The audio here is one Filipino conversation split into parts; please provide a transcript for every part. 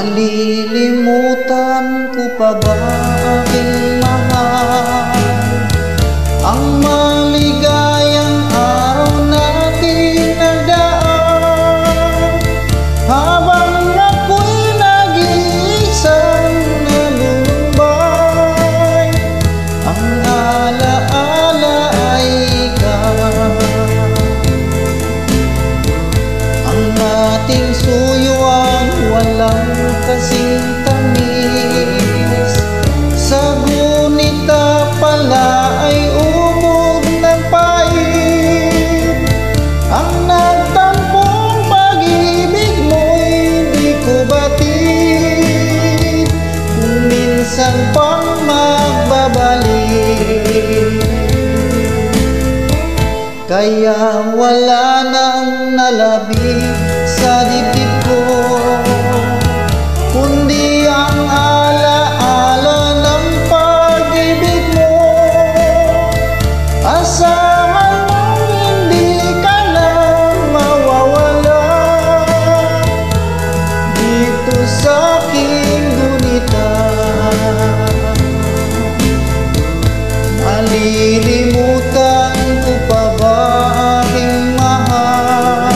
Malilimutan ko pa ba aking mahal ang maligayang araw natin nagdaan, habang ako'y nag-iisang nalulumbay. Ang alaala ay ikaw, ang ating suyo ang walang kasing tamis. Sa gunita pala ay umog ng pait. Ang nagtampong pag-ibig mo'y di ko batid, kung minsan pang magbabalik. Kaya wala nang nalabig sa dibdib ko, kundi ang alaala ng pag-ibig mo. Asahan mong hindi ka na mawawala dito sa aking gunita. Malilimutan ko pa ba aking mahal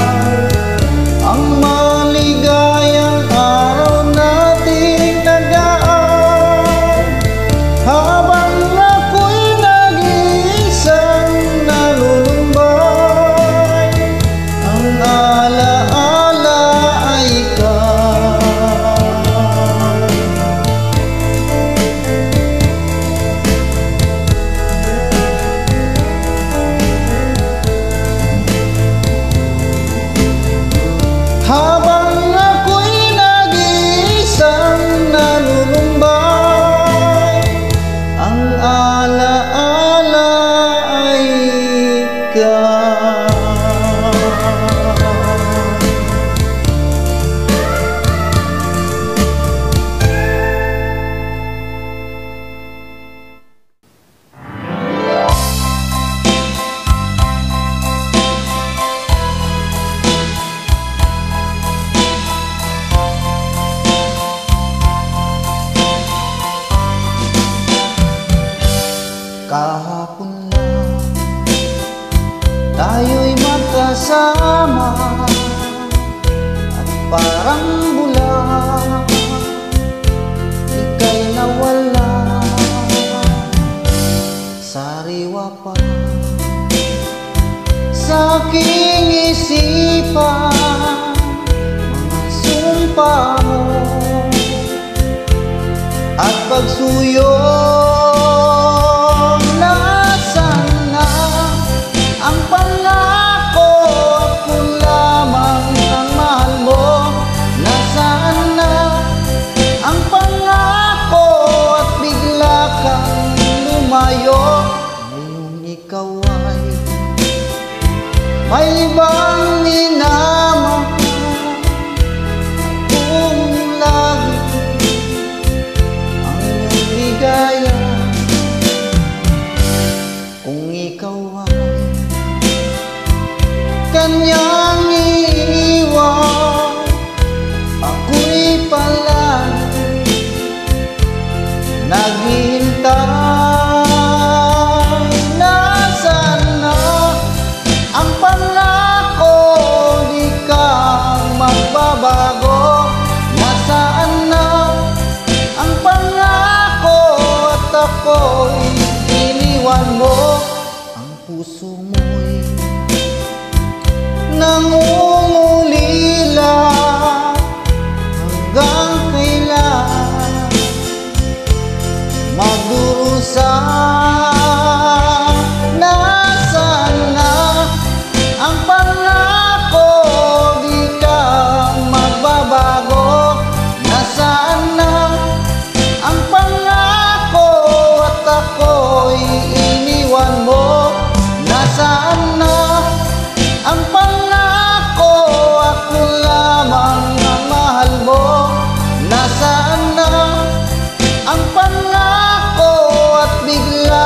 ang maligayang araw nating nagdaan, habang ako'y nag-iisang nalulumbay. Ang alaala ay ikaw. Habang ako'y nag-iisang nalulumbay, ang alaala ay ikaw. Kahapon lang tayo'y magkasama, at parang bulan ika'y nawala. Sariwa pa sa aking isipan mga sumpa mo at pagsuyo. Nasaan na ang pangako, ako lamang ang mahal mo? Nasaan na ang pangako at bigla kang lumayo? Ngayong ikaw ay may ibang minamahal, kung lagi ang iyong ligaya. Kung ikaw ay kanyang iiwan, ako'y palagi naghihintay. Nasaan na ang pangako, di ka magbabago? Nasaan na ang pangako at ako'y iniwan mo? Ang puso mo'y nangungulila, hanggang kailan magdurusa? Nasaan na ang pangako, di ka magbabago? Nasaan na ang pangako at ako'y iniwan mo? Nasaan na ang pangako, ako lamang ang mahal mo? Nasaan na ang pangako at bigla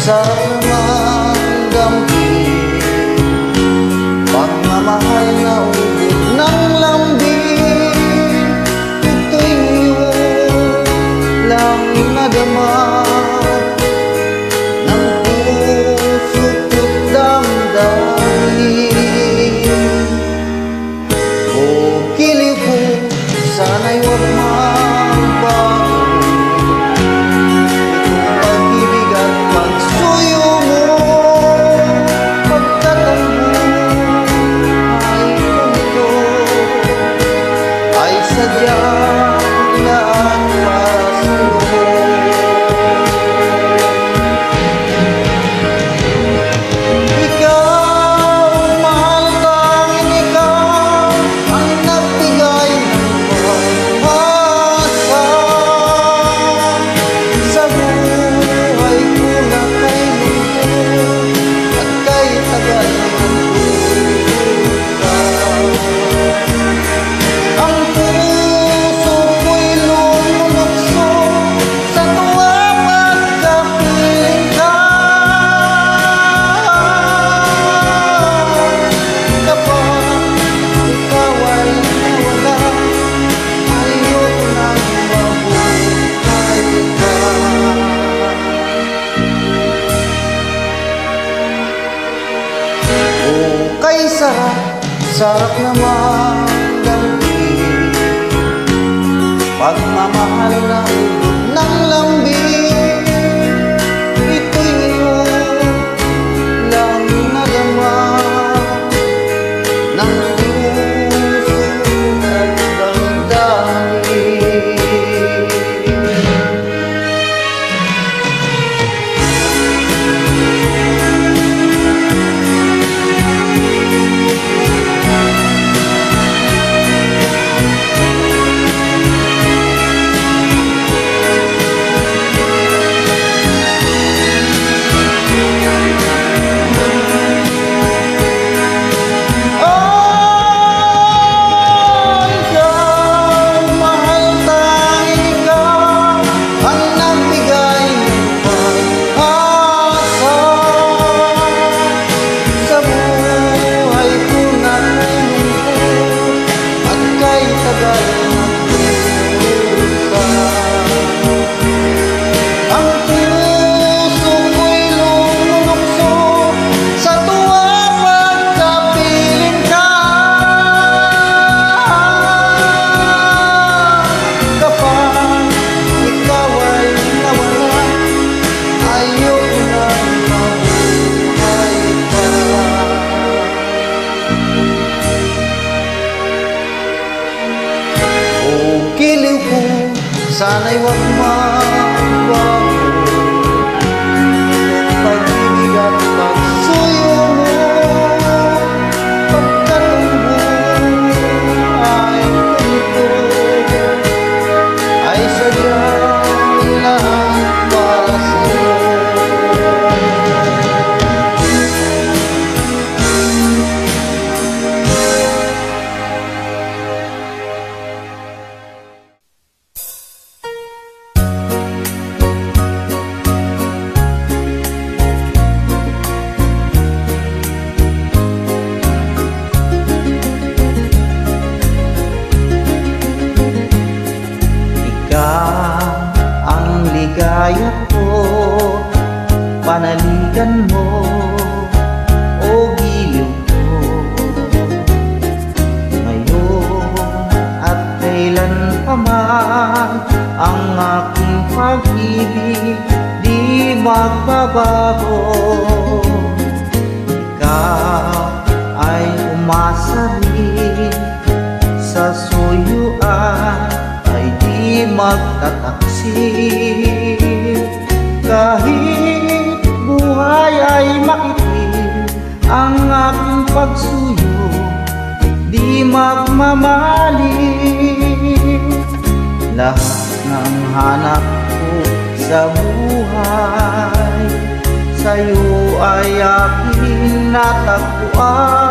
sarap naman damhin, pagmamahal na ubod ng lambing. Ito'y ngayon lang nadama ng puso't damdamin. O giliw ko, sana'y huwag magbago itong pag-ibig at pagsuyo mo. Pagtatambuhay ko ay sadyang lahat para sa'yo. Ikaw, mahal, tanging ikaw ang nagbigay ng pag-asa sa buhay ko na kay lungkot at kay tagal ng duda. Ang puso ko'y lumulukso sa tuwa pagkapiling ka. Kapag ikaw ay nawala, ayoko nang mabuhay ka. O kay sarap naman damhin, pagmamahal na ubod ng lambing. Ito'y ngayon lang nadama ng puso at damdamin. Giliw ko, sana'y huwag magbago itong pag-ibig at pagsuyo mo. Pagtatambuhay ko ay sadyang lahat para sa'yo. Ang ligaya ko, panaligan mo, o giliw ko. Ngayon at kailan pa man, ang aking pag-ibig di magbabago. Ikaw ay umasa rin sa suyuan, ay di magtataksil. Kahit buhay ay makitim, ang aking pagsuyo di magmamaling. Lahat ng hanap ko sa buhay, sa'yo ay aking natagpuan.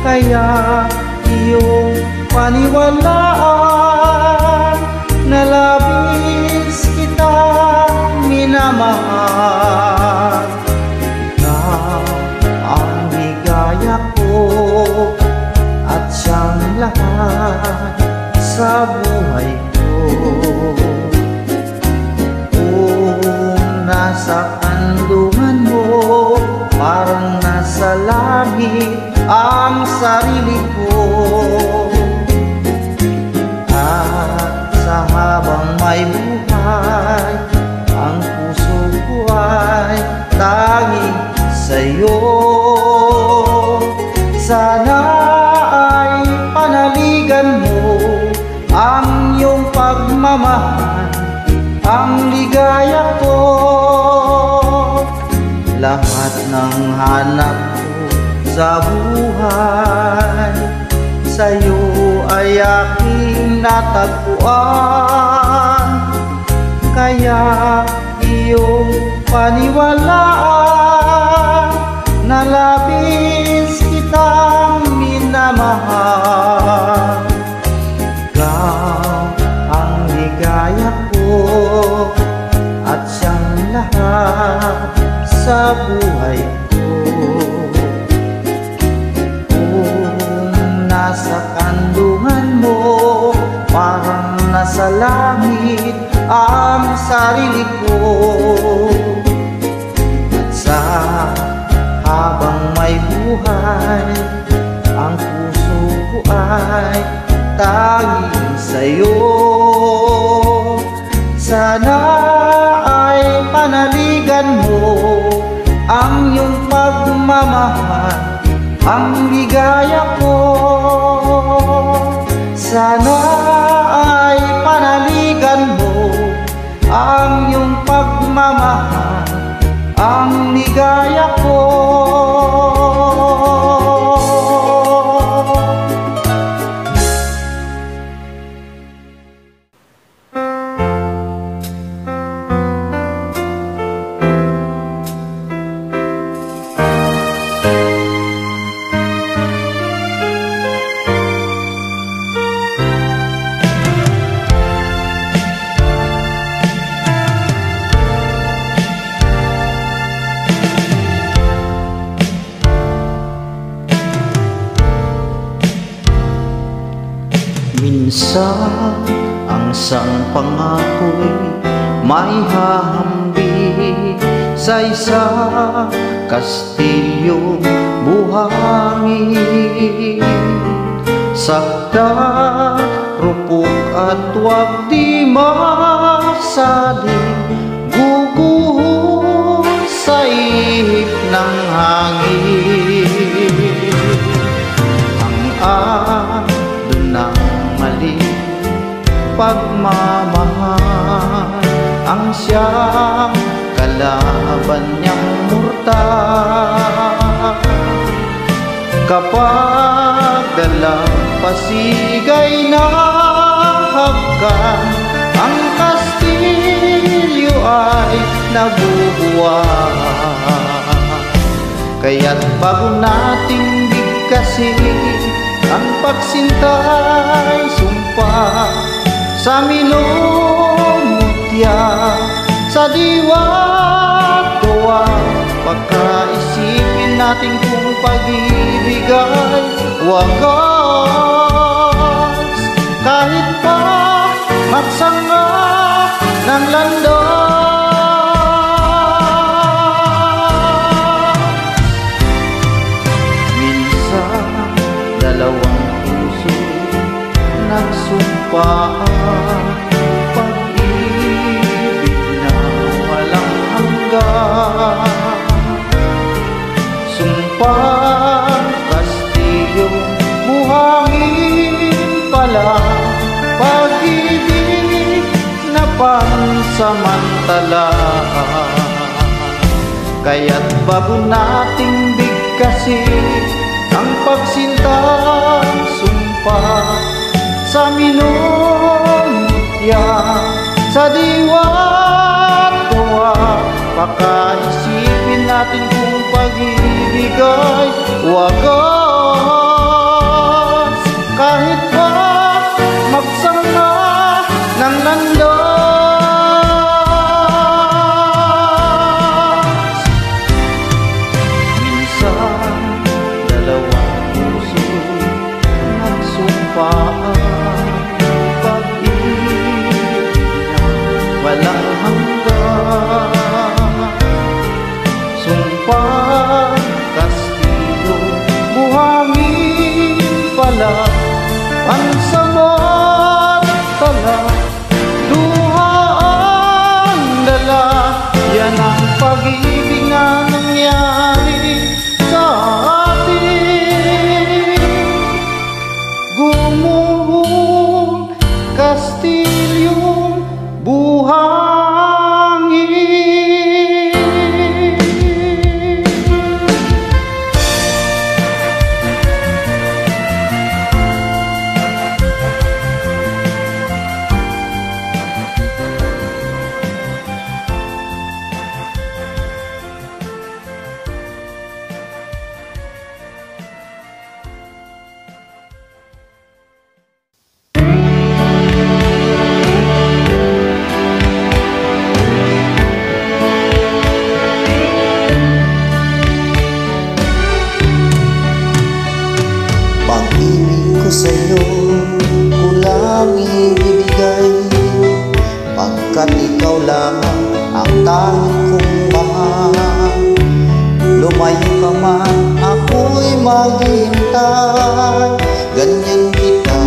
Kaya iyong paniwalaan na labis kitang minamahal. buhay ko. Kung nasa kandungan mo, parang nasa langit ang sarili ko. At sa habang may buhay, ang puso ko ay tanging sa'yo. Sana ay panaligan mo ang iyong pagmamahal, ang ligaya ko. Lahat ng hanap ko sa buhay, sa'yo ay aking natagpuan. Kaya iyong paniwalaan na labis kitang minamahal. Ikaw ang ligaya ko at siyang lahat sa buhay ko. Kung nasa kandungan mo, parang nasa langit ang sarili ko. At sa habang may buhay, ang puso ko ay tanging sa'yo. Sana ay panaligan mo ang iyong pagmamahal, ang ligaya ko. Sana ay panaligan mo ang iyong pagmamahal, ang ligaya ko. Minsan ang isang pangako'y may hahambing sa isang kastilyong buhangin. Sakta, rupok at wag di masaling guguho sa ihip ng hangin. Ang adon ng mali pagmamahal ang siyang kalaban niyang murtal. Kapag dalampasigay na hagkan, ang kastilyo ay nabubuhay. Kaya't bago nating bigkasin ang pagsintay, sumpa sa minumutya, sa diwa't gawa, pagkaisipin natin kung pag-ibig ay wagas. Kahit pa magsanga ng landas, minsan dalawang puso nagsumpaan, pag-ibig na walang hanggan. Sumpang kastilyong buhangin pala, pag-ibig na pansamantala. Kaya't bago nating bigkasin ang pagsintang sumpa sa minumutya, sa diwa't gawa, pakaisipin natin kung pag-ibig ay wagas. Kahit pa magsanga ng landas, minsan dalawang puso nagsumpaan, pag Yan ang pag-ibig na nangyari sa atin. Gumuhong kastilyong buhangin. Pag-ibig ko sa'yo, kulang ibibigay, pagkat ikaw lamang ang tanging kong mahal. Lumayo ka man, ako'y maghihintay, ganyan kita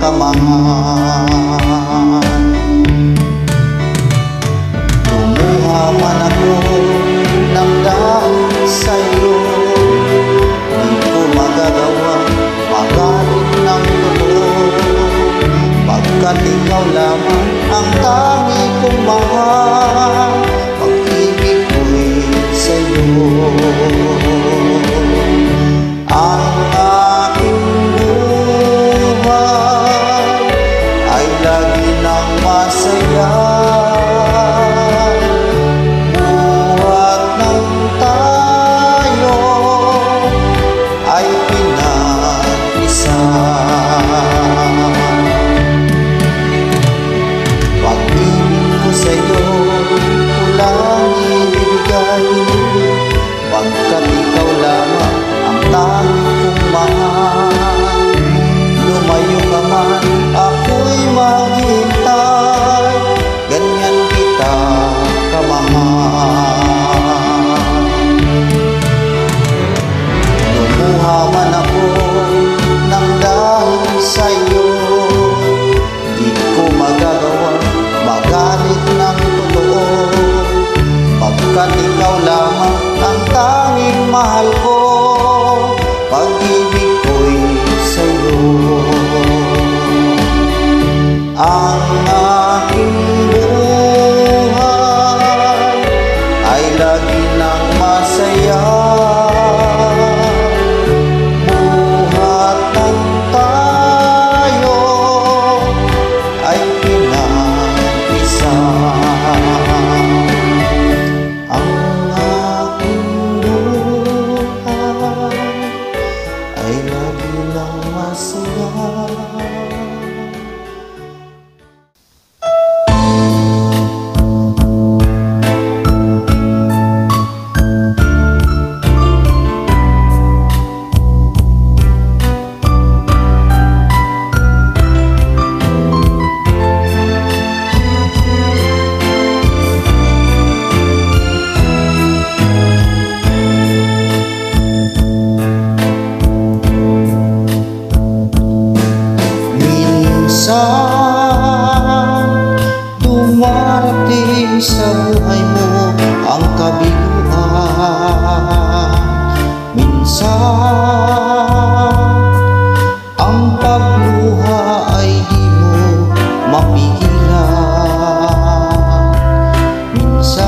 kamahal. Lumuha man ako ng dahil sa'yo, di ko magagawa magalit ng totoo, pagkat ikaw lamang ang tanging kong mahal. Pag-ibig ko'y sa'yo. Ang aking buhay ay lagi nang masaya, buhat ng tayo ay pinag-isa. Pag-ibig ko sa'yo, kulang ibibigay, pagkat ikaw lamang ang tanging kong mahal. Lumayo ka man, ako'y maghintay, ganyan kita kamahal. Lumuha man ako ng dahil sa'yo, di ko magagawa magalit ng totoo, pagkat ikaw lamang ang tanging mahal ko. Pag-ibig ko'y sa'yo. Ang aking buhay ay lagi nang masaya, buhat ng tayo ay pinag-isa. Ang aking buhay ay lagi lang masaya. Minsan dumarating sa buhay mo ang kabiguan, minsan ang pagluha ay di mo mapigilan, minsan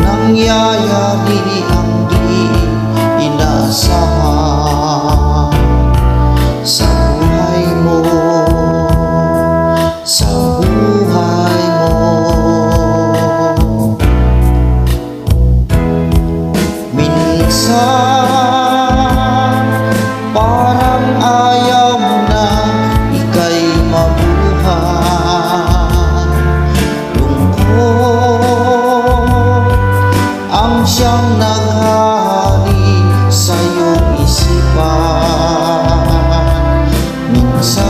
nangyayari ang di inaasahan sa buhay mo, sa buhay mo. Minsan parang ayaw mo na ika'y mabuhay, lungkot ang siyang naghari sa iyong isipan. Minsan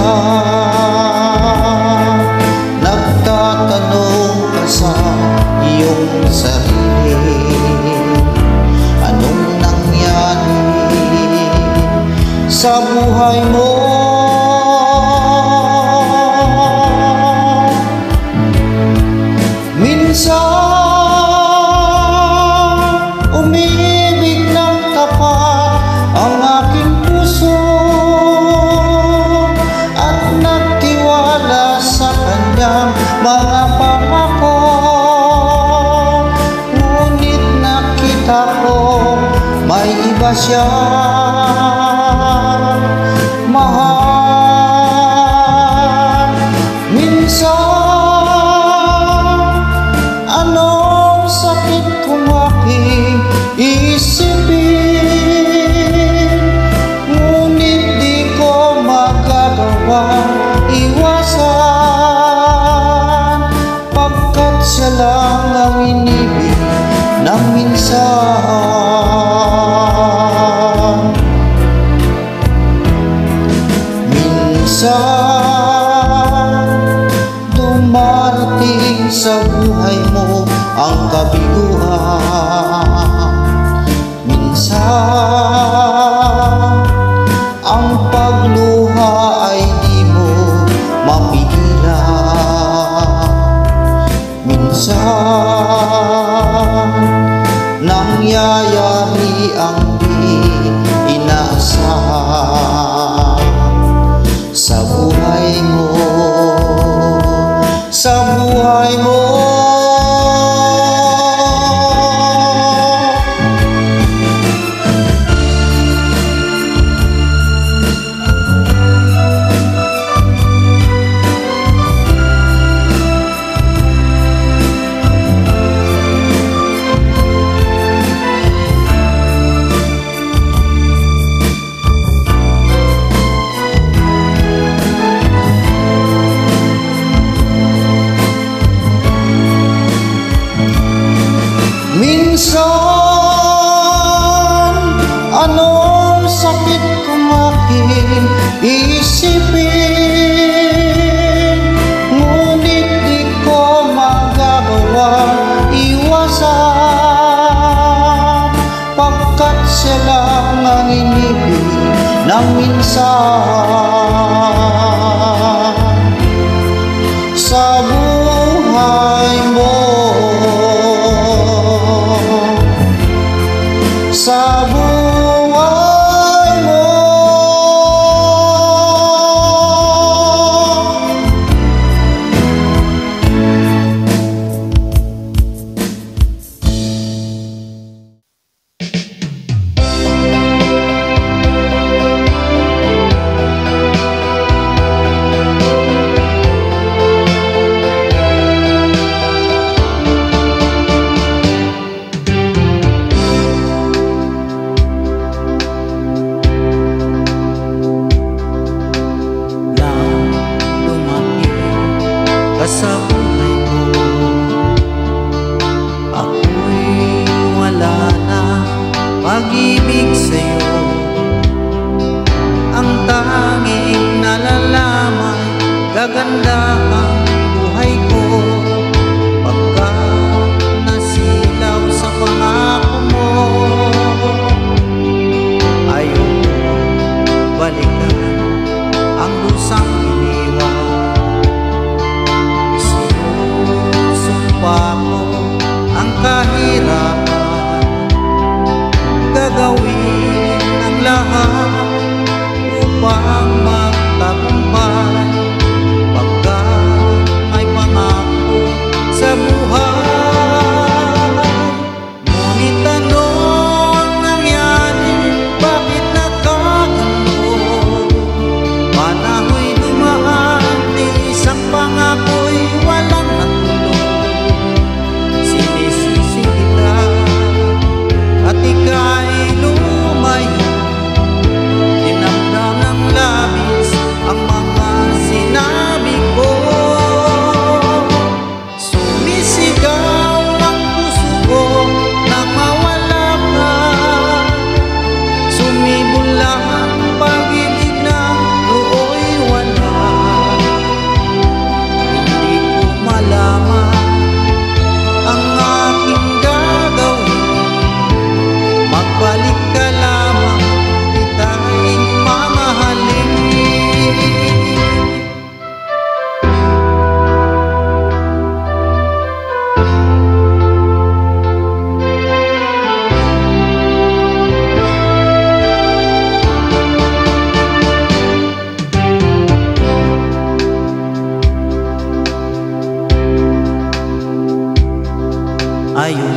nagtatanong ka sa iyong sarili, anong nangyari sa buhay mo? iwasan, pagkat siya lang ang inibig ng minsan. Minsan dumarating sa buhay mo ang kabiguan. Minsan ang pagluha ay di mo mapigilan. Minsan nangyayari ang di inaasahan sa buhay mo, sa buhay mo. Minsan, anong sakit kung aking isipin, ngunit di ko magagawang iwasan, pagkat siya lang ang inibig ng minsan. Sa buhay mo, sa buhay mo, sa buhay ko, ako'y wala na pag-ibig sa'yo. Ang tanging nalalaman, gaganda ang buhay ko, pagka nasilaw sa pangako mo. Ayoko balikan ang lusang iniwan, ko ang kahirapan, gagawin ang lahat upang magtagumpay, pagkat may pangako sa buhay. Ngunit ano ang nangyari, bakit nagkaganto? Panaho'y dumaan, di isang pangako'y walang natuloy. Sinisisi kita at ika'y lumayo, dinamdam ng labis ang mga sinabi ko. Sumisigaw ang puso ko nang mawala ka, sumibol lang ang pag-ibig ng nooy wala. Hindi ko malaman ang aking gagawin, magbalik ka lamang, kita'y mamahalin. Ayun